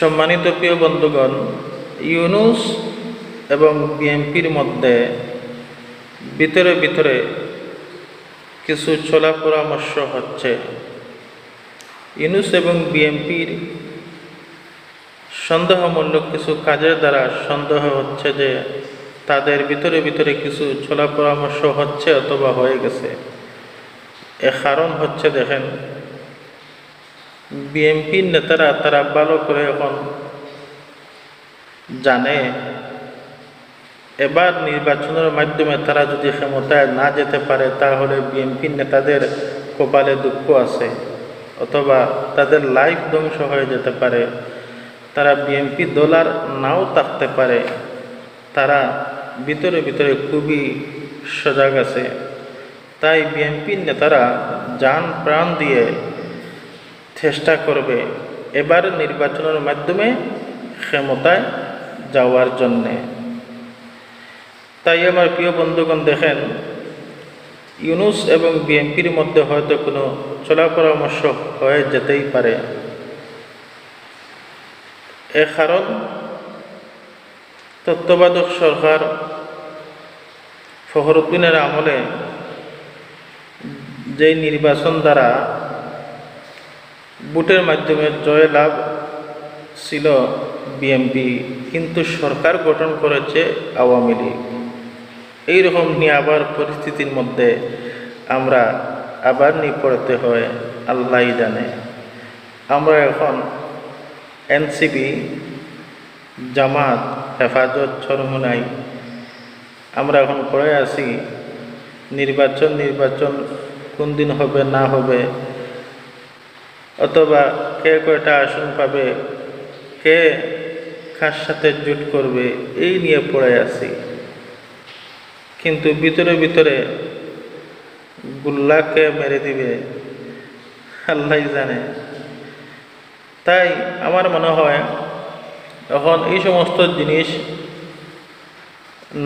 সম্মানিত প্রিয় বন্ধুগণ, ইউনূস এবং বিএনপির মধ্যে ভিতরে ভিতরে কিছু চলা পরামর্শ হচ্ছে। ইউনূস এবং বিএনপির সন্দেহমূলক কিছু কাজের দ্বারা সন্দেহ হচ্ছে যে তাদের ভিতরে ভিতরে কিছু চলা পরামর্শ হচ্ছে অথবা হয়ে গেছে। এর কারণ হচ্ছে, দেখেন, বিএনপির নেতারা তারা ভালো করে এখন জানে এবার নির্বাচনের মাধ্যমে তারা যদি ক্ষমতায় না যেতে পারে তাহলে বিএনপির নেতাদের কপালে দুঃখ আছে, অথবা তাদের লাইফ ধ্বংস হয়ে যেতে পারে, তারা বিএনপি দল আর নাও থাকতে পারে। তারা ভিতরে ভিতরে খুবই সজাগ আছে। তাই বিএনপির নেতারা জান প্রাণ দিয়ে চেষ্টা করবে এবার নির্বাচনের মাধ্যমে ক্ষমতায় যাওয়ার জন্যে। তাই আমার প্রিয় বন্ধুগণ, দেখেন, ইউনূস এবং বিএনপির মধ্যে হয়তো কোনো চলা পরামর্শ হয়ে যেতেই পারে। এর কারণ, তত্ত্বাবধায়ক সরকার ফখরুদ্দিনের আমলে যেই নির্বাচন দ্বারা ভোটের মাধ্যমে জয় লাভ ছিল বিএনপি, কিন্তু সরকার গঠন করেছে আওয়ামী লীগ। এইরকম নিয়ে আবার পরিস্থিতির মধ্যে আমরা আবার পড়তে হয়, আল্লাহ জানে। আমরা এখন এনসিপি, জামাত, হেফাজত, চরমোনাই আমরা এখন পড়ে আছি নির্বাচন কোন দিন হবে না হবে, অথবা কে কয়টা আসন পাবে, কে কার সাথে জোট করবে, এই নিয়ে পড়ে আছি। কিন্তু ভিতরে ভিতরে গুল্লাকে মেরে দিবে আল্লাহ জানে। তাই আমার মনে হয় এখন এই সমস্ত জিনিস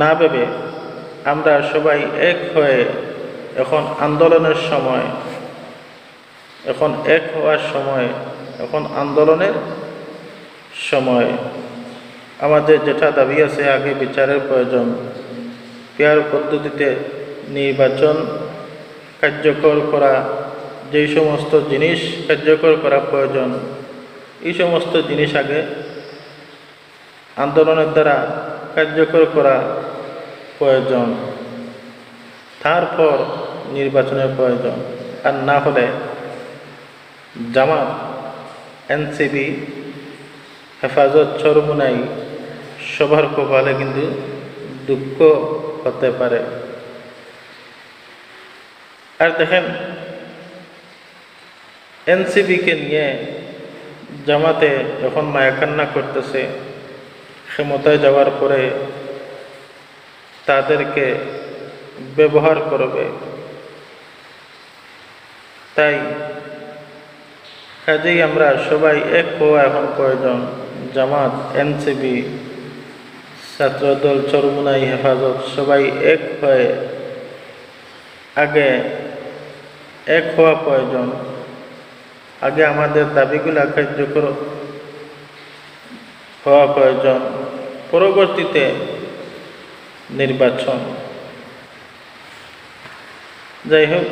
না ভেবে আমরা সবাই এক হয়ে, এখন আন্দোলনের সময়, এখন এক হওয়ার সময়, এখন আন্দোলনের সময়। আমাদের যেটা দাবি আছে, আগে বিচারের প্রয়োজন, ফেয়ার পদ্ধতিতে নির্বাচন কার্যকর করা, যেই সমস্ত জিনিস কার্যকর করা প্রয়োজন, এই সমস্ত জিনিস আগে আন্দোলনের দ্বারা কার্যকর করা প্রয়োজন, তারপর নির্বাচনের প্রয়োজন। আর না হলে জামাত, এনসিপি, হেফাজত, চরমোনাই সবার কপালে কিন্তু দুঃখ হতে পারে। আর দেখেন, এনসিপিকে নিয়ে জামাতে যখন মায়াকান্না করতেছে, ক্ষমতায় যাওয়ার পরে তাদেরকে ব্যবহার করবে। তাই কাজেই আমরা সবাই এক হওয়া এখন প্রয়োজন। জামাত, এনসিপি, ছাত্রদল, চরমোনাই, হেফাজত সবাই এক হয়ে আগে এক হওয়া প্রয়োজন। আগে আমাদের দাবিগুলো কার্যকর হওয়া প্রয়োজন, পরবর্তীতে নির্বাচন। যাই হোক,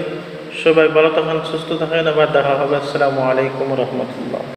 সবাই ভালো থাকেন, সুস্থ থাকেন। আবার দেখা হবে। আসসালামু আলাইকুম রহমতুল্লাহ।